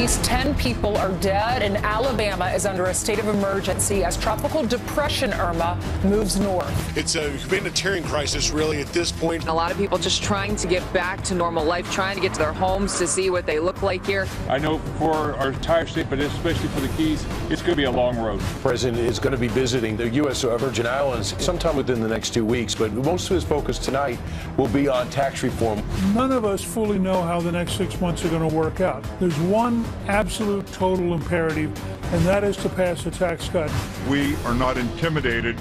least 10 people are dead, and Alabama is under a state of emergency as tropical depression Irma moves north. It's a humanitarian crisis, really, at this point. A lot of people just trying to get back to normal life, trying to get to their homes to see what they look like here. I know for our entire state, but especially for the Keys, it's going to be a long road. The president is going to be visiting the U.S. Virgin Islands sometime within the next 2 weeks, but most of his focus tonight will be on tax reform. None of us fully know how the next 6 months are going to work out. There's one absolute total imperative, and that is to pass a tax cut. We are not intimidated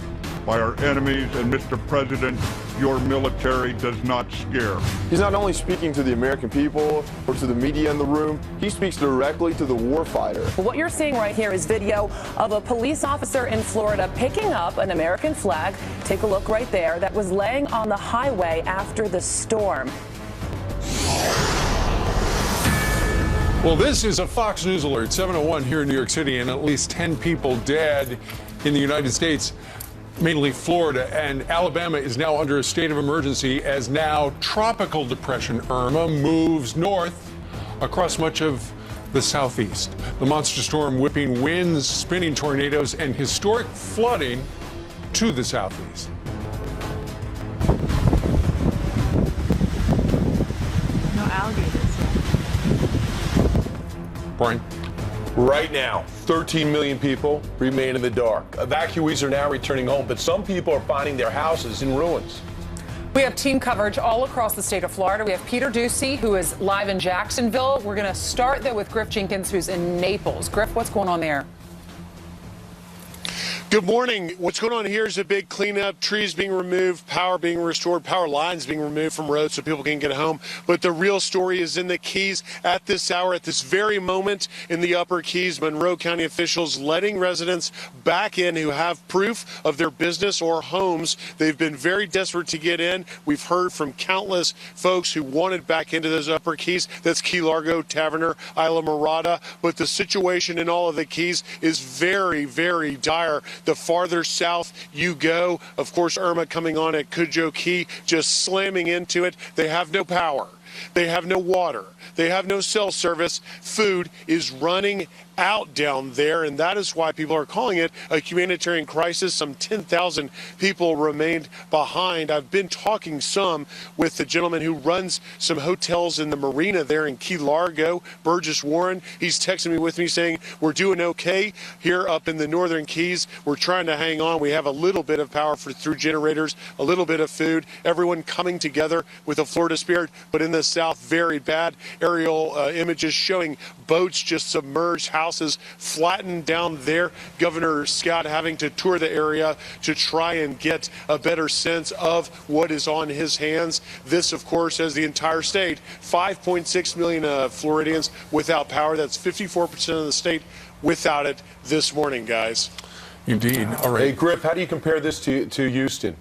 by our enemies, and Mr. President, your military does not scare. He's not only speaking to the American people or to the media in the room, he speaks directly to the warfighter. What you're seeing right here is video of a police officer in Florida picking up an American flag, take a look right there, that was laying on the highway after the storm. Well, this is a Fox News alert, 7:01 here in New York City, and at least 10 people dead in the United States, mainly Florida, and Alabama is now under a state of emergency as now tropical depression Irma moves north across much of the southeast. The monster storm whipping winds, spinning tornadoes, and historic flooding to the southeast. No alligators. Brian? Right now, 13 million people remain in the dark. Evacuees are now returning home, but some people are finding their houses in ruins. We have team coverage all across the state of Florida. We have Peter Ducey, who is live in Jacksonville. We're going to start, though, with Griff Jenkins, who's in Naples. Griff, what's going on there? Good morning. What's going on here is a big cleanup, trees being removed, power being restored, power lines being removed from roads so people can get home. But the real story is in the Keys at this hour, at this very moment in the Upper Keys. Monroe County officials letting residents back in who have proof of their business or homes. They've been very desperate to get in. We've heard from countless folks who wanted back into those Upper Keys. That's Key Largo, Taverner, Isla Mirada. But the situation in all of the Keys is very, very dire. The farther south you go, of course, Irma coming on at Cudjoe Key, just slamming into it. They have no power. They have no water. They have no cell service. Food is running out down there, and that is why people are calling it a humanitarian crisis. Some 10,000 people remained behind. I've been talking some with the gentleman who runs some hotels in the marina there in Key Largo, Burgess Warren. He's texting me with me saying, we're doing okay here up in the northern Keys. We're trying to hang on. We have a little bit of power through generators, a little bit of food, everyone coming together with a Florida spirit. But in the south, very bad aerial images showing boats just submerged, houses flattened down there. Governor Scott having to tour the area to try and get a better sense of what is on his hands. This, of course, as the entire state, 5.6 million Floridians without power. That's 54% of the state without it this morning, guys. Indeed. All right. Hey, Griff, how do you compare this to Houston?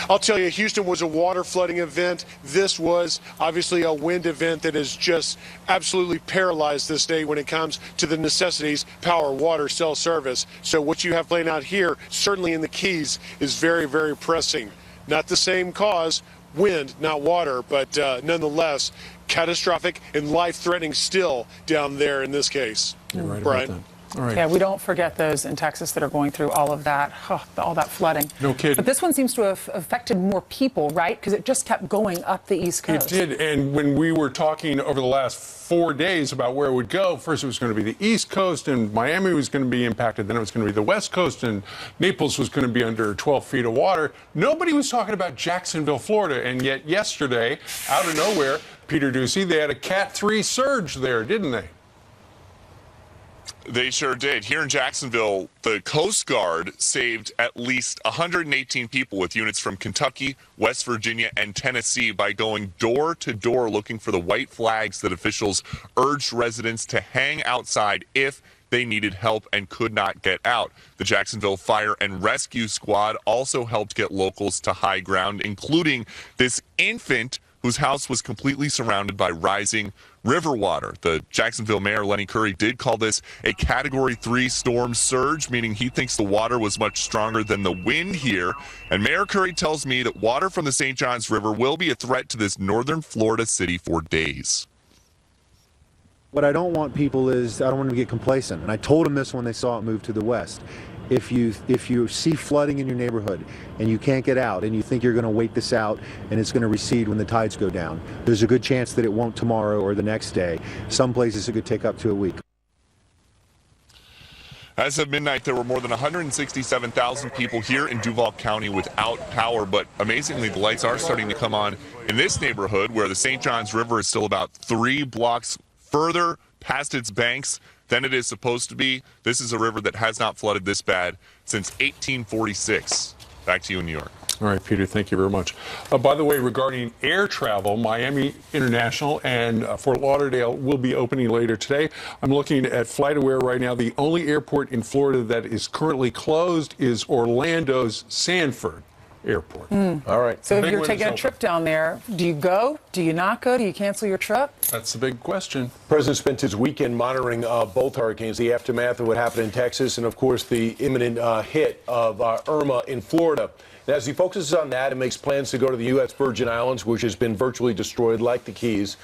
I'll tell you, Houston was a water flooding event. This was obviously a wind event that has just absolutely paralyzed the state when it comes to the necessities, power, water, cell service. So what you have playing out here, certainly in the Keys, is very, very pressing. Not the same cause, wind, not water, but nonetheless, catastrophic and life-threatening still down there in this case. You're right Brian. about that. All right. Yeah, we don't forget those in Texas that are going through all of that, all that flooding. No kidding. But this one seems to have affected more people, right? Because it just kept going up the East Coast. It did, and when we were talking over the last 4 days about where it would go, first it was going to be the East Coast, and Miami was going to be impacted. Then it was going to be the West Coast, and Naples was going to be under 12 feet of water. Nobody was talking about Jacksonville, Florida, and yet yesterday, out of nowhere, Peter Ducey, they had a Cat 3 surge there, didn't they? They sure did. Here in Jacksonville, the Coast Guard saved at least 118 people with units from Kentucky, West Virginia, and Tennessee by going door to door looking for the white flags that officials urged residents to hang outside if they needed help and could not get out. The Jacksonville Fire and Rescue Squad also helped get locals to high ground, including this infant whose house was completely surrounded by rising river water. The Jacksonville Mayor Lenny Curry did call this a Category 3 storm surge, meaning he thinks the water was much stronger than the wind here. And Mayor Curry tells me that water from the St. Johns River will be a threat to this northern Florida city for days. What I don't want people is, I don't want them to get complacent. And I told them this when they saw it move to the west. If you see flooding in your neighborhood and you can't get out and you think you're going to wait this out and it's going to recede when the tides go down, there's a good chance that it won't tomorrow or the next day. Some places it could take up to a week. As of midnight, there were more than 167,000 people here in Duval County without power, but amazingly, the lights are starting to come on in this neighborhood where the St. Johns River is still about 3 blocks further past its banks than it is supposed to be. This is a river that has not flooded this bad since 1846. Back to you in New York. All right, Peter, thank you very much. By the way, regarding air travel, Miami International and Fort Lauderdale will be opening later today. I'm looking at FlightAware right now. The only airport in Florida that is currently closed is Orlando's Sanford Airport. All right. So if you're taking a trip down there, do you go? Do you not go? Do you cancel your trip? That's the big question. The president spent his weekend monitoring both hurricanes, the aftermath of what happened in Texas, and of course the imminent hit of Irma in Florida. And as he focuses on that and makes plans to go to the U.S. Virgin Islands, which has been virtually destroyed like the Keys,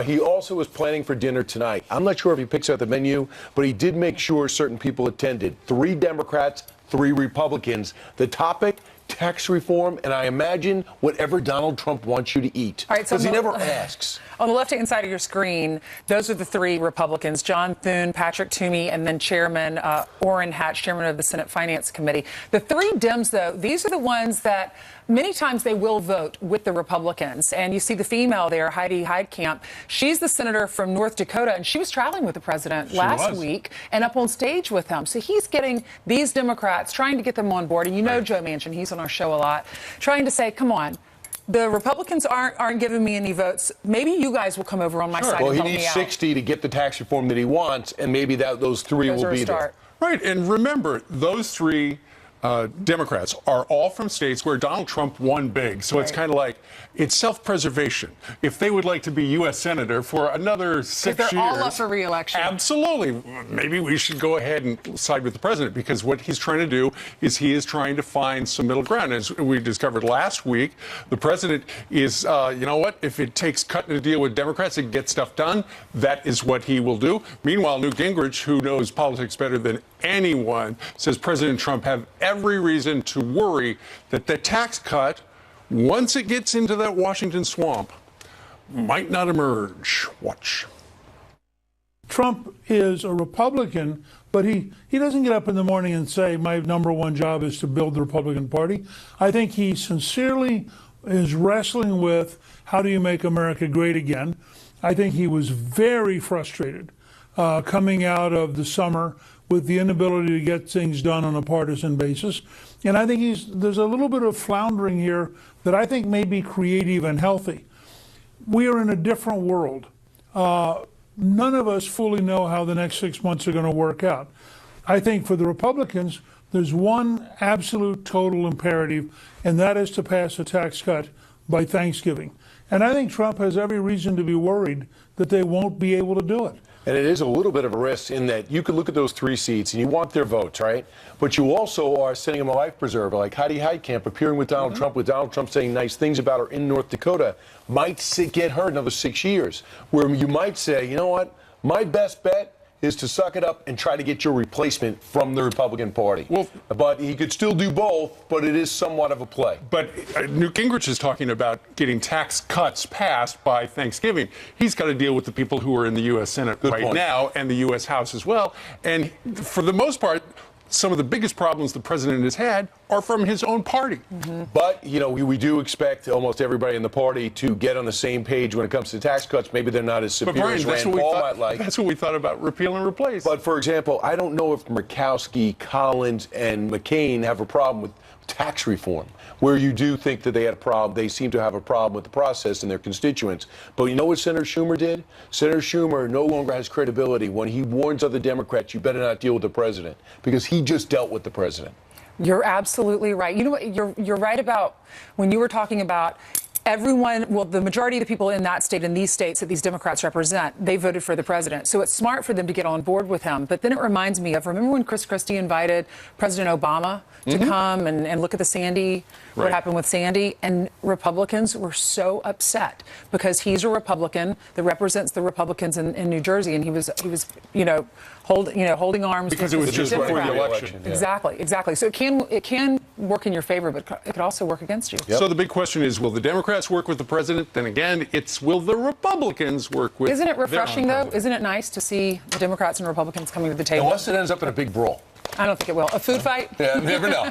he also is planning for dinner tonight. I'm not sure if he picks out the menu, but he did make sure certain people attended. 3 Democrats, 3 Republicans. The topic, tax reform, and I imagine whatever Donald Trump wants you to eat. All right, so because he never asks. On the left-hand side of your screen, those are the 3 Republicans, John Thune, Patrick Toomey, and then Chairman Orrin Hatch, Chairman of the Senate Finance Committee. The 3 Dems, though, these are the ones that many times they will vote with the Republicans. And you see the female there, Heidi Heitkamp. She's the senator from North Dakota, and she was traveling with the president last week and up on stage with him. So he's getting these Democrats, trying to get them on board. And you know Joe Manchin, he's on our show a lot, trying to say, come on, the Republicans aren't giving me any votes. Maybe you guys will come over on my side Well, and he help me needs out. 60 to get the tax reform that he wants, and maybe those 3 will be there. Right, and remember, those 3 Democrats are all from states where Donald Trump won big. So it's kind of like, it's self-preservation. If they would like to be U.S. Senator for another 6 years. If they're all up for re-election. Absolutely. Maybe we should go ahead and side with the president, because what he's trying to do is he is trying to find some middle ground. As we discovered last week, the president is, you know what, if it takes cutting a deal with Democrats to get stuff done, that is what he will do. Meanwhile, Newt Gingrich, who knows politics better than anyone, says President Trump have every reason to worry that the tax cut, once it gets into that Washington swamp, might not emerge. Watch. Trump is a Republican, but he doesn't get up in the morning and say, my number one job is to build the Republican Party. I think he sincerely is wrestling with, how do you make America great again? I think he was very frustrated coming out of the summer with the inability to get things done on a partisan basis. And I think there's a little bit of floundering here that I think may be creative and healthy. We are in a different world. None of us fully know how the next 6 months are going to work out. I think for the Republicans, there's one absolute total imperative, and that is to pass a tax cut by Thanksgiving. And I think Trump has every reason to be worried that they won't be able to do it. And it is a little bit of a risk in that you could look at those 3 seats and you want their votes, right? But you also are sending them a life preserver, like Heidi Heitkamp appearing with Donald Trump, with Donald Trump saying nice things about her in North Dakota, might get her another 6 years, where you might say, you know what, my best bet is to suck it up and try to get your replacement from the Republican Party. Well, but he could still do both, but it is somewhat of a play. But Newt Gingrich is talking about getting tax cuts passed by Thanksgiving. He's got to deal with the people who are in the U.S. Senate now and the U.S. House as well. And for the most part, some of the biggest problems the president has had are from his own party. But, you know, we do expect almost everybody in the party to get on the same page when it comes to tax cuts. Maybe they're not as severe as Rand Paul might like. That's what we thought about repeal and replace. But, for example, I don't know if Murkowski, Collins, and McCain have a problem with tax reform, where you do think that they had a problem. They seem to have a problem with the process and their constituents. But you know what Senator Schumer did? Senator Schumer no longer has credibility when he warns other Democrats, you better not deal with the president, because he just dealt with the president. You're absolutely right. You know what? You're right about when you were talking about everyone, well, the majority of the people in that state, in these states that these Democrats represent, they voted for the president. So it's smart for them to get on board with him. But then it reminds me of, remember when Chris Christie invited President Obama to come and look at the Sandy, what happened with Sandy? And Republicans were so upset because he's a Republican that represents the Republicans in New Jersey, and he was holding arms because it was just before the election. Exactly. So it can work in your favor, but it could also work against you. So the big question is, will the Democrats work with the president? Then again, it's will the Republicans work with? Isn't it refreshing though? Isn't it nice to see the Democrats and Republicans coming to the table? Unless it ends up in a big brawl. I don't think it will. A food fight? Yeah, never know.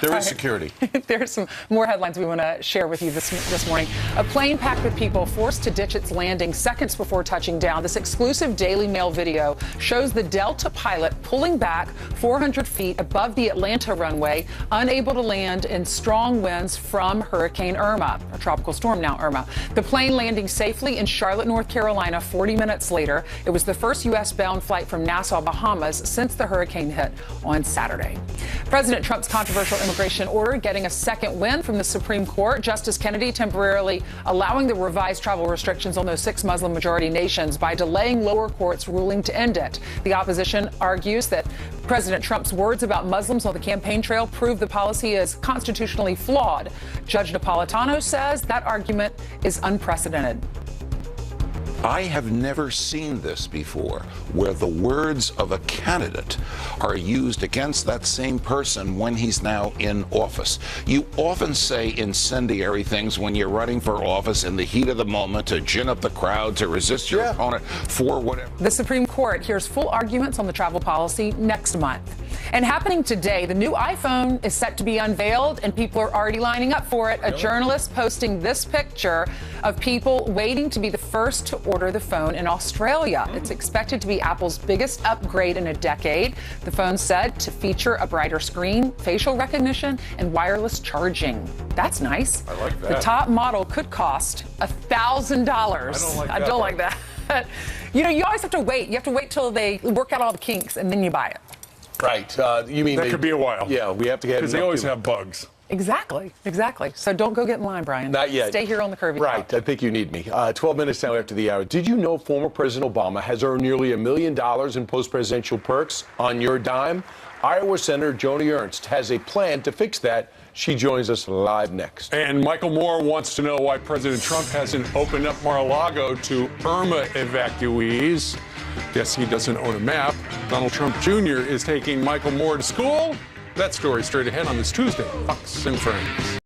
There is security. There's some more headlines we want to share with you this morning. A plane packed with people forced to ditch its landing seconds before touching down. This exclusive Daily Mail video shows the Delta pilot pulling back 400 feet above the Atlanta runway, unable to land in strong winds from Hurricane Irma, a tropical storm now, Irma. The plane landing safely in Charlotte, North Carolina 40 minutes later. It was the first U.S.-bound flight from Nassau, Bahamas since the hurricane hit on Saturday. President Trump's controversial immigration order getting a second win from the Supreme Court. Justice Kennedy temporarily allowing the revised travel restrictions on those 6 Muslim-majority nations by delaying lower courts' ruling to end it. The opposition argues that President Trump's words about Muslims on the campaign trail prove the policy is constitutionally flawed. Judge Napolitano says that argument is unprecedented. I have never seen this before, where the words of a candidate are used against that same person when he's now in office. You often say incendiary things when you're running for office in the heat of the moment to gin up the crowd, to resist your opponent for whatever. The Supreme Court hears full arguments on the travel policy next month. And happening today, the new iPhone is set to be unveiled, and people are already lining up for it. A journalist posting this picture of people waiting to be the first to order the phone in Australia. It's expected to be Apple's biggest upgrade in a decade. The phone's said to feature a brighter screen, facial recognition, and wireless charging. That's nice. I like that. The top model could cost $1,000. I don't like that. You know, you always have to wait. You have to wait till they work out all the kinks, and then you buy it. Right. You mean that could be a while? Yeah, we have to get because they always have bugs. Exactly. So don't go get in line, Brian. Not yet. Stay here on the curvy. Right. I think you need me. 12 minutes now after the hour. Did you know former President Obama has earned nearly $1 million in post-presidential perks on your dime? Iowa Senator Joni Ernst has a plan to fix that. She joins us live next. And Michael Moore wants to know why President Trump hasn't opened up Mar-a-Lago to Irma evacuees. Guess he doesn't own a map. Donald Trump Jr. is taking Michael Moore to school. That story straight ahead on this Tuesday, Fox and Friends.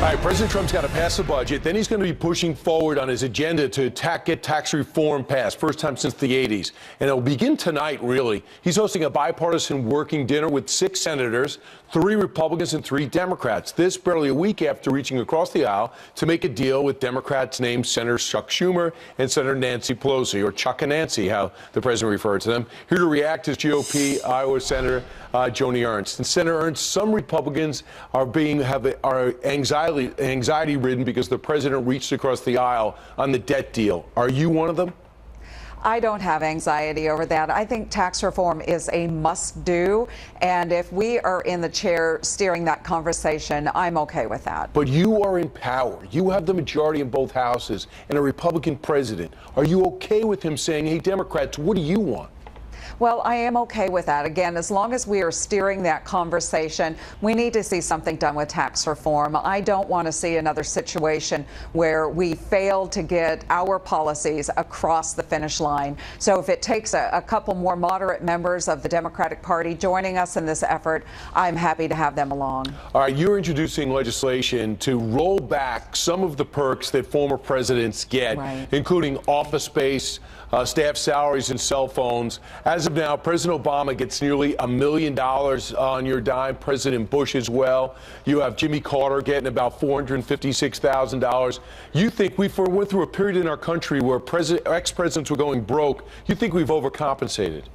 All right, President Trump's got to pass the budget. Then he's going to be pushing forward on his agenda to get tax reform passed, first time since the 80s. And it'll begin tonight, really. He's hosting a bipartisan working dinner with 6 senators, 3 Republicans and 3 Democrats. This barely a week after reaching across the aisle to make a deal with Democrats named Senator Chuck Schumer and Senator Nancy Pelosi, or Chuck and Nancy, how the president referred to them. Here to react is GOP Iowa Senator Joni Ernst. And Senator Ernst, some Republicans are anxiety ridden because the president reached across the aisle on the debt deal. Are you one of them? I don't have anxiety over that. I think tax reform is a must-do, and if we are in the chair steering that conversation, I'm okay with that. But you are in power. You have the majority in both houses and a Republican president. Are you okay with him saying, hey, Democrats, what do you want? Well, I am okay with that. Again, as long as we are steering that conversation, we need to see something done with tax reform. I don't want to see another situation where we fail to get our policies across the finish line. So if it takes a couple more moderate members of the Democratic Party joining us in this effort, I'm happy to have them along. All right, you're introducing legislation to roll back some of the perks that former presidents get, including office space, staff salaries and cell phones. As of now, President Obama gets nearly $1 million on your dime. President Bush as well. You have Jimmy Carter getting about $456,000. You think we went through a period in our country where ex-presidents were going broke. You think we've overcompensated?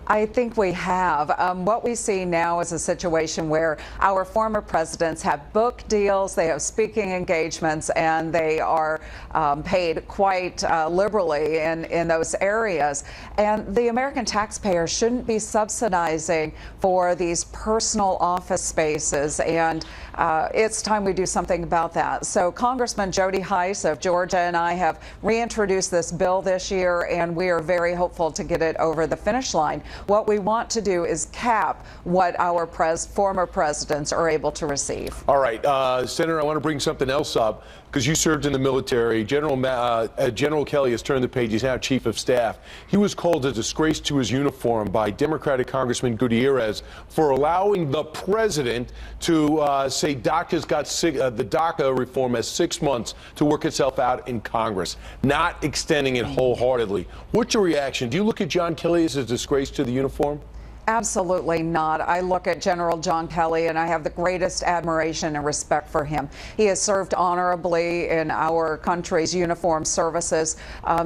I think we have. What we see now is a situation where our former presidents have book deals, they have speaking engagements, and they are paid quite liberally in those areas. And the American taxpayer shouldn't be subsidizing for these personal office spaces, and it's time we do something about that. So Congressman Jody Hice of Georgia and I have reintroduced this bill this year, and we are very hopeful to get it over the finish line. What we want to do is cap what our former presidents are able to receive. All right, Senator, I want to bring something else up because you served in the military. General Kelly has turned the page. He's now chief of staff. He was called a disgrace to his uniform by Democratic Congressman Gutierrez for allowing the president to say DACA's got the DACA reform has 6 months to work itself out in Congress, not extending it wholeheartedly. What's your reaction? Do you look at John Kelly as a disgrace to the uniform? Absolutely not. I look at General John Kelly and I have the greatest admiration and respect for him. He has served honorably in our country's uniformed services.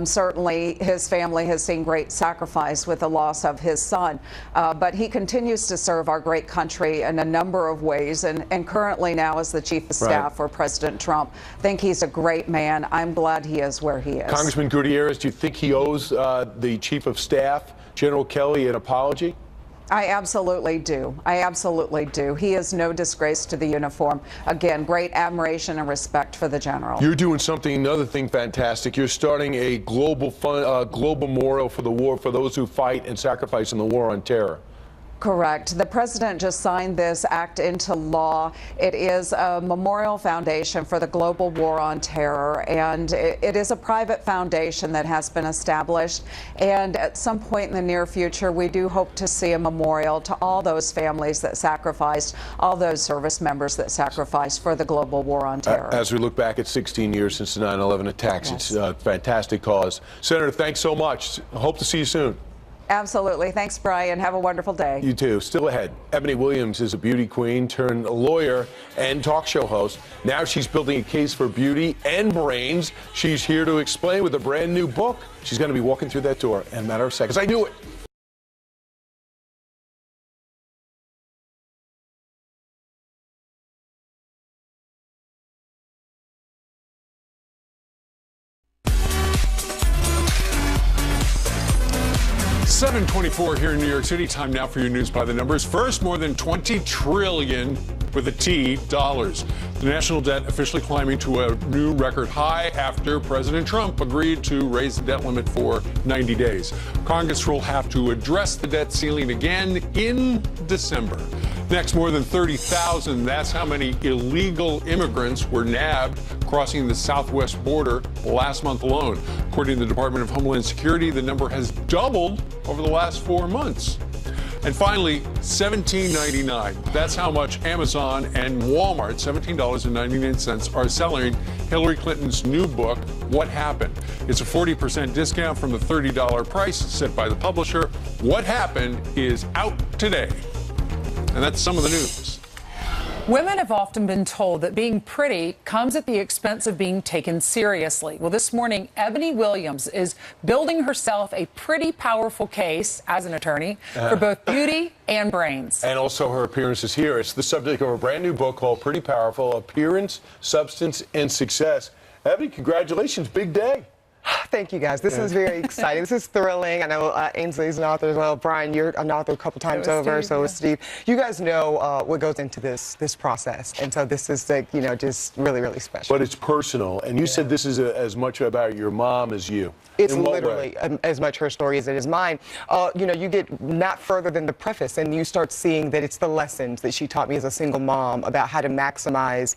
Certainly his family has seen great sacrifice with the loss of his son, but he continues to serve our great country in a number of ways, and currently now as the chief of staff for President Trump. I think he's a great man. I'm glad he is where he is. Congressman Gutierrez, do you think he owes the chief of staff, General Kelly, an apology? I absolutely do. I absolutely do. He is no disgrace to the uniform. Again, great admiration and respect for the general. You're doing another thing fantastic. You're starting a global memorial for the war for those who fight and sacrifice in the war on terror. Correct. The president just signed this act into law. It is a memorial foundation for the global war on terror, and it is a private foundation that has been established. And at some point in the near future, we do hope to see a memorial to all those families that sacrificed, all those service members that sacrificed for the global war on terror. As we look back at 16 years since the 9/11 attacks, It's a fantastic cause. Senator, thanks so much. Hope to see you soon. Absolutely. Thanks, Brian. Have a wonderful day. You too. Still ahead, Ebony Williams is a beauty queen turned lawyer and talk show host. Now she's building a case for beauty and brains. She's here to explain with a brand new book. She's going to be walking through that door in a matter of seconds. I knew it. $7:24 here in New York City. Time now for your news by the numbers. First, more than $20 trillion with a T dollars. The national debt officially climbing to a new record high after President Trump agreed to raise the debt limit for 90 days. Congress will have to address the debt ceiling again in December. Next, more than 30,000. That's how many illegal immigrants were nabbed crossing the southwest border last month alone. According to the Department of Homeland Security, the number has doubled over the last 4 months. And finally, $17.99. That's how much Amazon and Walmart, $17.99, are selling Hillary Clinton's new book, What Happened. It's a 40% discount from the $30 price set by the publisher. What Happened is out today. And that's some of the news. Women have often been told that being pretty comes at the expense of being taken seriously. Well, this morning, Ebony Williams is building herself a pretty powerful case as an attorney for both beauty and brains. And also her appearance is here. It's the subject of a brand new book called Pretty Powerful: Appearance, Substance, and Success. Ebony, congratulations. Big day. Thank you, guys. This is very exciting. This is thrilling. I know Ainsley's an author as well. Brian, you're an author a couple times over. Steve, so is Steve. You guys know what goes into this process, and so this is just really, really special. But it's personal, and you said this is as much about your mom as you. It's literally as much her story as it is mine. You get not further than the preface, and you start seeing that it's the lessons that she taught me as a single mom about how to maximize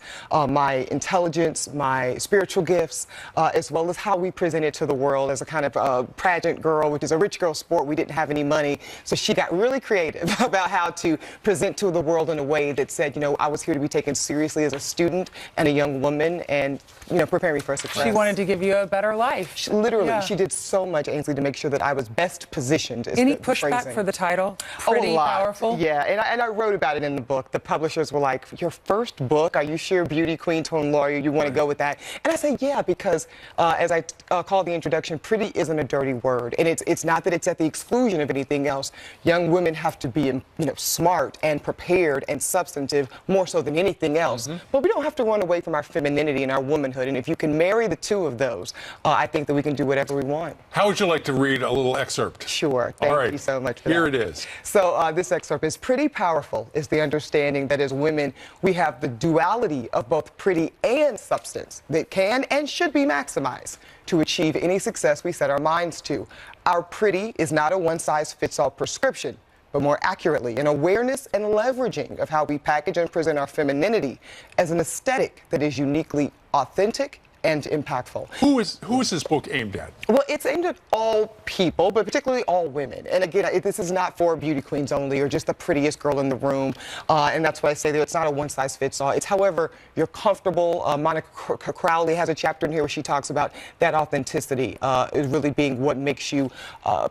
my intelligence, my spiritual gifts, as well as how we present it to the world as a kind of pageant girl, which is a rich girl sport. We didn't have any money, so she got really creative about how to present to the world in a way that said, I was here to be taken seriously as a student and a young woman, and prepare me for success. She wanted to give you a better life. She did so much, Ainsley, to make sure that I was best positioned. Any pushback for the title? Pretty Powerful? Yeah, and I wrote about it in the book. The publishers were like, your first book? Are you sure beauty queen turned lawyer? You want to go with that? And I said, yeah, because as I recall the introduction, pretty isn't a dirty word. And it's not that it's at the exclusion of anything else. Young women have to be, smart and prepared and substantive more so than anything else. But we don't have to run away from our femininity and our womanhood. And if you can marry the two of those, I think that we can do whatever we want. How would you like to read a little excerpt? Sure. Thank you so much for that. Here it is. So this excerpt is pretty powerful. It's the understanding that as women, we have the duality of both pretty and substance that can and should be maximized to achieve any success we set our minds to. Our pretty is not a one-size-fits-all prescription, but more accurately, an awareness and leveraging of how we package and present our femininity as an aesthetic that is uniquely authentic and impactful. Who is this book aimed at? Well, it's aimed at all people, but particularly all women. And again, this is not for beauty queens only or just the prettiest girl in the room. And that's why I say that it's not a one-size-fits-all. It's however you're comfortable. Monica Crowley has a chapter in here where she talks about that authenticity is really being what makes you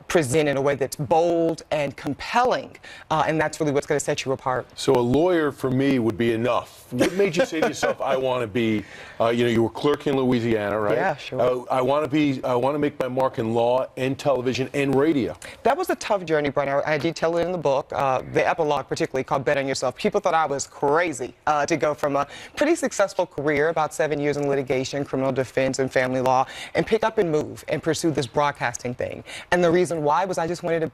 present in a way that's bold and compelling. And that's really what's going to set you apart. So a lawyer for me would be enough. What made you say to yourself, I want to be, you were clerking Louisiana, right? Yeah, sure. I want to make my mark in law and television and radio. That was a tough journey, Brian. I detail it in the book. The epilogue, particularly called Bet on Yourself. People thought I was crazy to go from a pretty successful career, about 7 years in litigation, criminal defense, and family law, and pick up and move and pursue this broadcasting thing. And the reason why was I just wanted a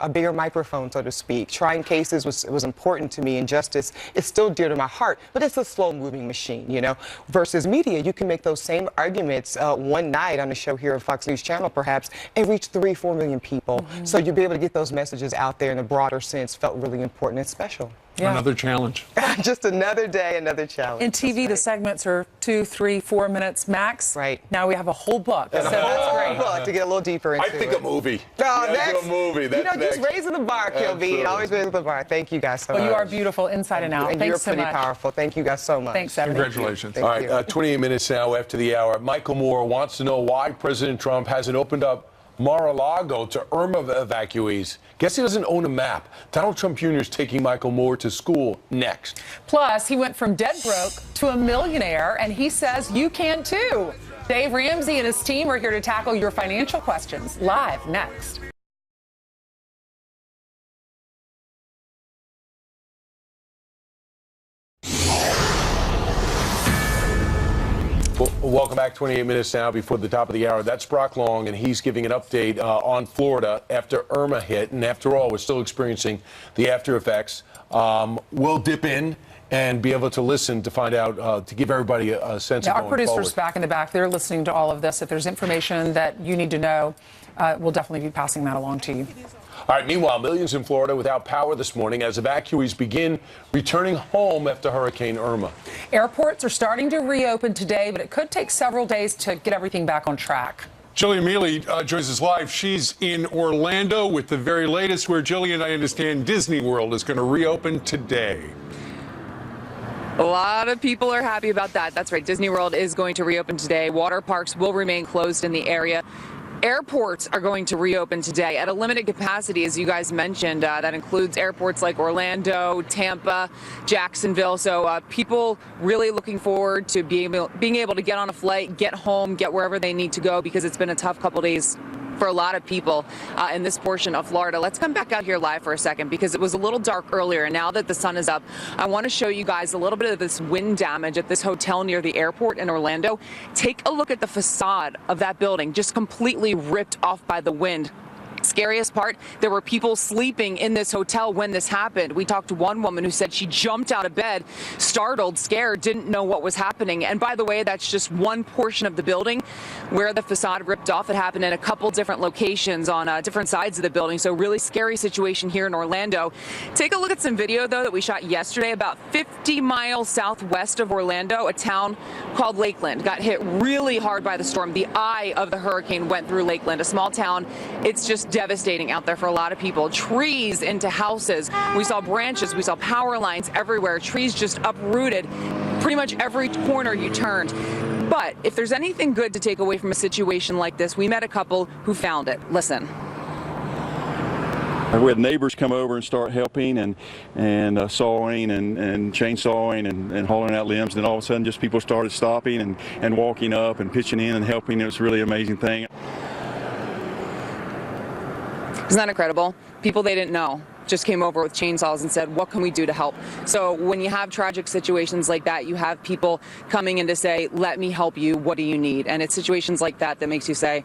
bigger microphone, so to speak. Trying cases was important to me, and justice is still dear to my heart, but it's a slow-moving machine, Versus media, you can make those same arguments one night on a show here on Fox News Channel, perhaps, and reach 3-4 million people. So you'll be able to get those messages out there in a broader sense felt really important and special. Yeah. Another challenge. Just another day, another challenge. In TV, the segments are 2, 3, 4 minutes max. Right. Now we have a whole book. So that's great. Book to get a little deeper into I think it. a movie. Oh, a movie. That's just raising the bar, Kilby. Always raising the bar. Thank you guys so much. Well, you are beautiful inside and out. And Thanks you're so pretty much. powerful. Thank you guys so much. Thanks, Evan. Congratulations. All right, 28 minutes now after the hour. Michael Moore wants to know why President Trump hasn't opened up Mar-a-Lago to Irma evacuees. Guess he doesn't own a map. Donald Trump Jr. is taking Michael Moore to school next. Plus, he went from dead broke to a millionaire, and he says you can too. Dave Ramsey and his team are here to tackle your financial questions. Live next. Welcome back. 28 minutes now before the top of the hour. That's Brock Long, and he's giving an update on Florida after Irma hit. And after all, we're still experiencing the after effects. We'll dip in and be able to listen to find out, to give everybody a sense of Our going producers forward. back in the back, they're listening to all of this. If there's information that you need to know, we'll definitely be passing that along to you. All right, meanwhile, millions in Florida without power this morning as evacuees begin returning home after Hurricane Irma. Airports are starting to reopen today, but it could take several days to get everything back on track. Jillian Mealy joins us live. She's in Orlando with the very latest, where, Jillian, I understand Disney World is going to reopen today. A lot of people are happy about that. That's right. Disney World is going to reopen today. Water parks will remain closed in the area. Airports are going to reopen today at a limited capacity, as you guys mentioned. That includes airports like Orlando, Tampa, Jacksonville. So people really looking forward to being able to get on a flight, get home, get wherever they need to go, because it's been a tough couple days for a lot of people in this portion of Florida. Let's come back out here live for a second, because it was a little dark earlier, and now that the sun is up, I want to show you guys a little bit of this wind damage at this hotel near the airport in Orlando. Take a look at the facade of that building, just completely ripped off by the wind. Scariest part, there were people sleeping in this hotel when this happened. We talked to one woman who said she jumped out of bed, startled, scared, didn't know what was happening. And by the way, that's just one portion of the building where the facade ripped off. It happened in a couple different locations on different sides of the building. So really scary situation here in Orlando. Take a look at some video, though, that we shot yesterday about 50 miles southwest of Orlando. A town called Lakeland got hit really hard by the storm. The eye of the hurricane went through Lakeland, a small town. It's just devastating out there for a lot of people. Trees into houses. We saw branches. We saw power lines everywhere. Trees just uprooted pretty much every corner you turned. But if there's anything good to take away from a situation like this, we met a couple who found it. Listen. We had neighbors come over and start helping and sawing and chainsawing and hauling out limbs. Then all of a sudden, just people started stopping and walking up and pitching in and helping. It was a really amazing thing. Isn't that incredible? People they didn't know just came over with chainsaws and said, what can we do to help? So when you have tragic situations like that, you have people coming in to say, let me help you. What do you need? And it's situations like that that makes you say,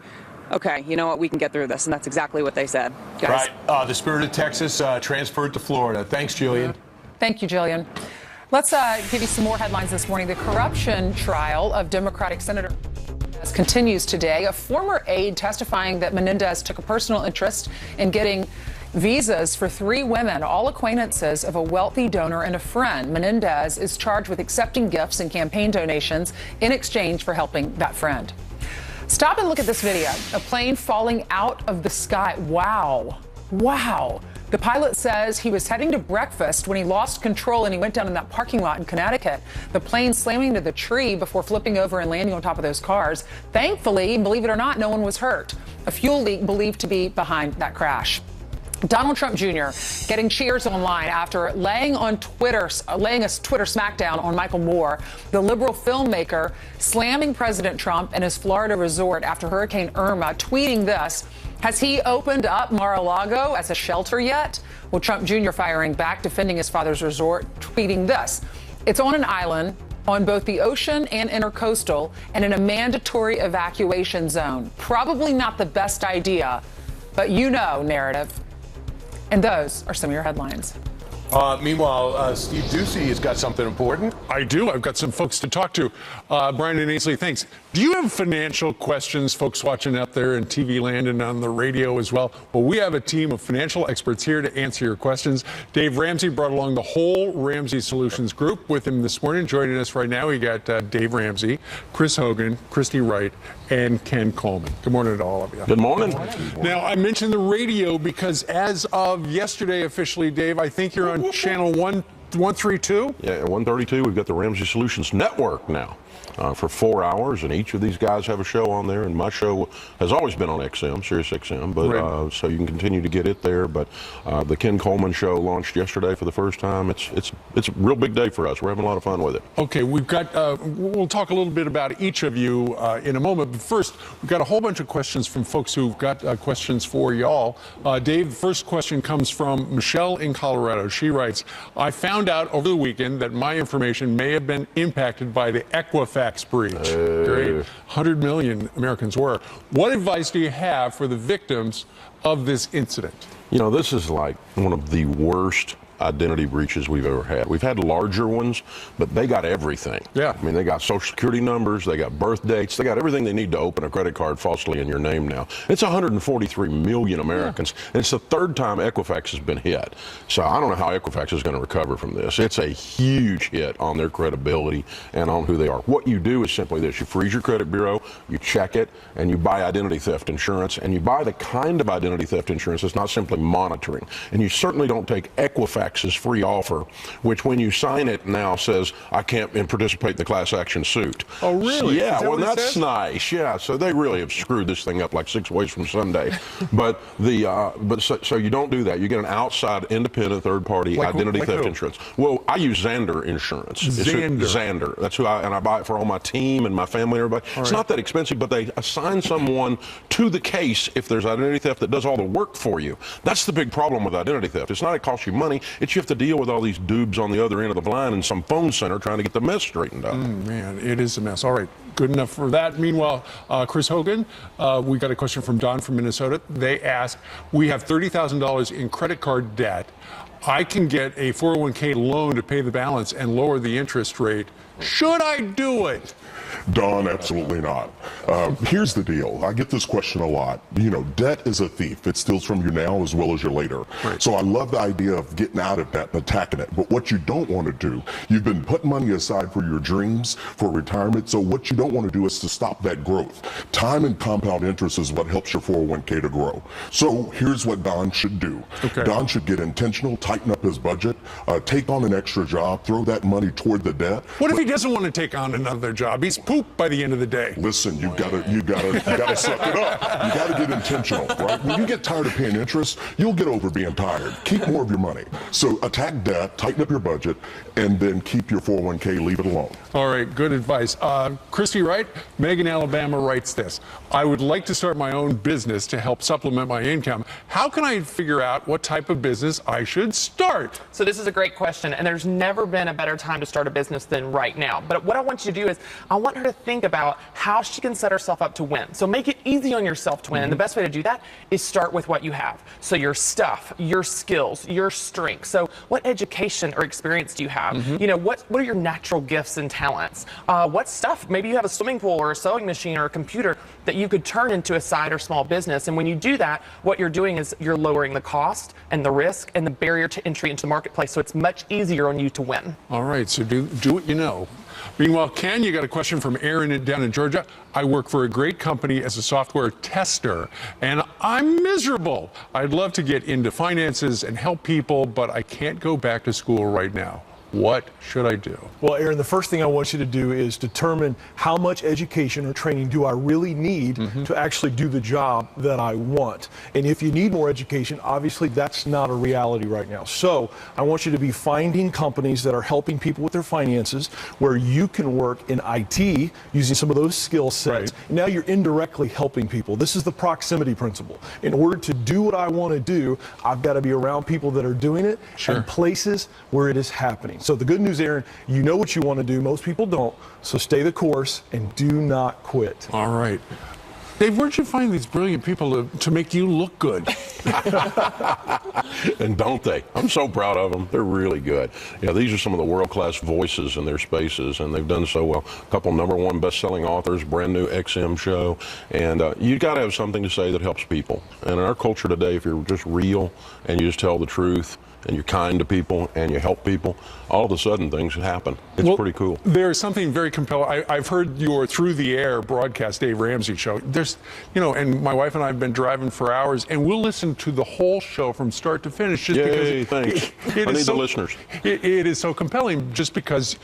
okay, you know what, we can get through this. And that's exactly what they said. Guys. Right. The Spirit of Texas transferred to Florida. Thanks, Jillian. Thank you, Jillian. Let's give you some more headlines this morning. The corruption trial of Democratic Senator continues today. A former aide testifying that Menendez took a personal interest in getting visas for 3 women, all acquaintances of a wealthy donor and a friend. Menendez is charged with accepting gifts and campaign donations in exchange for helping that friend. Stop and look at this video. A plane falling out of the sky. Wow. Wow. The pilot says he was heading to breakfast when he lost control and he went down in that parking lot in Connecticut. The plane slamming into the tree before flipping over and landing on top of those cars. Thankfully, believe it or not, no one was hurt. A fuel leak believed to be behind that crash. Donald Trump Jr. getting cheers online after laying a Twitter smackdown on Michael Moore, the liberal filmmaker slamming President Trump and his Florida resort after Hurricane Irma, tweeting this: has he opened up Mar-a-Lago as a shelter yet? Well, Trump Jr. firing back, defending his father's resort, tweeting this: it's on an island on both the ocean and intercoastal and in a mandatory evacuation zone. Probably not the best idea, but you know, narrative. And those are some of your headlines. Meanwhile, Steve Doocy has got something important. I do. I've got some folks to talk to. Brandon Ainsley, thanks. Do you have financial questions, folks watching out there in TV land and on the radio as well? Well, we have a team of financial experts here to answer your questions. Dave Ramsey brought along the whole Ramsey Solutions group with him this morning. Joining us right now, we got Dave Ramsey, Chris Hogan, Christy Wright, and Ken Coleman. Good morning to all of you. Good morning. Now, I mentioned the radio because as of yesterday officially, Dave, I think you're on channel 132? Yeah, 132. We've got the Ramsey Solutions Network now. For 4 hours, and each of these guys have a show on there, and my show has always been on XM, Sirius XM, but right. So you can continue to get it there. But the Ken Coleman show launched yesterday for the first time. It's a real big day for us. We're having a lot of fun with it. Okay, we've got we'll talk a little bit about each of you in a moment, but first we've got a whole bunch of questions from folks who've got questions for y'all. Dave, the first question comes from Michelle in Colorado. She writes, I found out over the weekend that my information may have been impacted by the Equifax breach. Great. 100 million Americans were. What advice do you have for the victims of this incident? You know, this is like one of the worst identity breaches we've ever had. We've had larger ones, but they got everything. Yeah. I mean, they got social security numbers, they got birth dates, they got everything they need to open a credit card falsely in your name now. It's 143 million Americans, and it's the 3rd time Equifax has been hit. So I don't know how Equifax is going to recover from this. It's a huge hit on their credibility and on who they are. What you do is simply this: you freeze your credit bureau, you check it, and you buy identity theft insurance, and you buy the kind of identity theft insurance that's not simply monitoring. And you certainly don't take Equifax's free offer, which when you sign it now says, I can't participate in the class action suit. Oh, really? Yeah, well, that's nice. Yeah, so they really have screwed this thing up like 6 ways from Sunday. But so you don't do that. You get an outside, independent, third-party identity theft insurance. Well, I use Xander Insurance. Xander. That's who I buy it for all my team and my family and everybody. It's not that expensive, but they assign someone to the case if there's identity theft that does all the work for you. That's the big problem with identity theft. It's not it costs you money. It's you have to deal with all these dubes on the other end of the line in some phone center trying to get the mess straightened out. Man, it is a mess. All right, good enough for that. Meanwhile, Chris Hogan, we got a question from Don from Minnesota. They asked, we have $30,000 in credit card debt. I can get a 401k loan to pay the balance and lower the interest rate. Should I do it? Don, absolutely not. Here's the deal. I get this question a lot. You know, debt is a thief. It steals from you now as well as you later. Right. So I love the idea of getting out of debt and attacking it. But what you don't want to do, you've been putting money aside for your dreams, for retirement. So what you don't want to do is to stop that growth. Time and compound interest is what helps your 401k to grow. So here's what Don should do. Okay. Don should get intentional, tighten up his budget, take on an extra job, throw that money toward the debt. What if he doesn't want to take on another job. He's pooped by the end of the day. Listen, you gotta suck it up. You gotta get intentional, right? When you get tired of paying interest, you'll get over being tired. Keep more of your money. So attack debt, tighten up your budget, and then keep your 401k, leave it alone. All right, good advice. Christy Wright, Megan, Alabama writes this. I would like to start my own business to help supplement my income. How can I figure out what type of business I should start? So this is a great question, and there's never been a better time to start a business than right now. But what I want you to do is I want her to think about how she can set herself up to win. So make it easy on yourself to win. And the best way to do that is start with what you have. So your stuff, your skills, your strengths. So what education or experience do you have? You know, what are your natural gifts and talents? What stuff? Maybe you have a swimming pool or a sewing machine or a computer that you could turn into a side or small business. And when you do that, what you're doing is you're lowering the cost and the risk and the barrier to entry into the marketplace. So it's much easier on you to win. All right, so do what you know. Meanwhile, Ken, you got a question from Aaron down in Georgia. I work for a great company as a software tester, and I'm miserable. I'd love to get into finances and help people, but I can't go back to school right now. What should I do? Well, Aaron, the first thing I want you to do is determine how much education or training do I really need to actually do the job that I want. And if you need more education, obviously that's not a reality right now. So I want you to be finding companies that are helping people with their finances where you can work in IT using some of those skill sets. Right. Now you're indirectly helping people. This is the proximity principle. In order to do what I want to do, I've got to be around people that are doing it and places where it is happening. So the good news, Aaron, you know what you want to do. Most people don't. So stay the course and do not quit. All right. Dave, where'd you find these brilliant people to make you look good? And don't they? I'm so proud of them. They're really good. Yeah, these are some of the world-class voices in their spaces, and they've done so well. A couple #1 best-selling authors, brand new XM show, and you got to have something to say that helps people. And in our culture today, if you're just real and you just tell the truth, and you're kind to people and you help people, all of a sudden things happen. It's pretty cool. There's something very compelling. I've heard your Through the Air broadcast, Dave Ramsey show. There's, and my wife and I have been driving for hours, and we'll listen to the whole show from start to finish. Just because thanks. I need the listeners. It is so compelling just because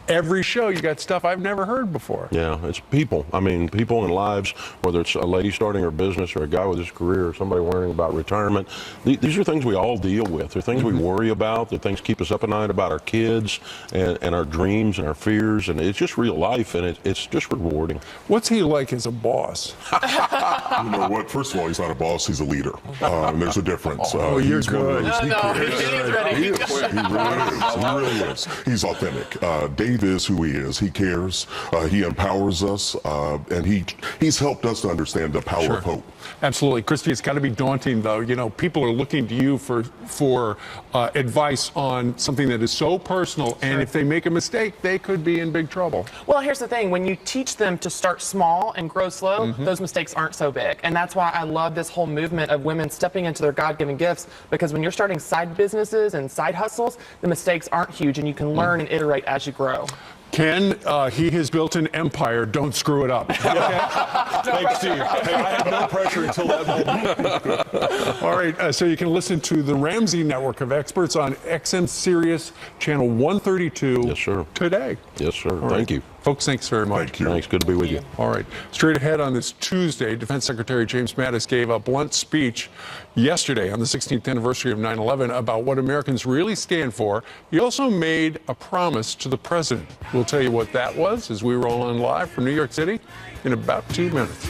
every show you got stuff I've never heard before. Yeah, it's people. I mean, people in lives, whether it's a lady starting her business or a guy with his career or somebody worrying about retirement. These are things we all deal with. They're things we worry about. They're things keep us up at night about our kids and our dreams and our fears. And it's just real life, and it's just rewarding. What's he like as a boss? You know what? First of all, he's not a boss. He's a leader. And there's a difference. You're good. He really is. He's authentic. Dave is who he is. He cares. He empowers us, and he's helped us to understand the power of hope. Absolutely, Christy. It's got to be daunting, though. You know, people are looking to you for advice on something that is so personal, and if they make a mistake, they could be in big trouble. Well, here's the thing: when you teach them to start small and grow slow, those mistakes aren't so big. And that's why I love this whole movement of women stepping into their God-given gifts. Because when you're starting side businesses and side hustles, the mistakes aren't huge, and you can learn and iterate as you grow. Ken, he has built an empire. Don't screw it up. Thanks, Steve. Hey, I had no pressure until that moment. All right, so you can listen to the Ramsey Network of Experts on XM Sirius Channel 132 yes, sir. Today. Yes, sir. All Thank right. you. Folks, thanks very much. Thank you. Thanks. Good to be with you. All right. Straight ahead on this Tuesday, Defense Secretary James Mattis gave a blunt speech yesterday on the 16th anniversary of 9/11 about what Americans really stand for. He also made a promise to the president. We'll tell you what that was as we roll on live from New York City in about 2 minutes.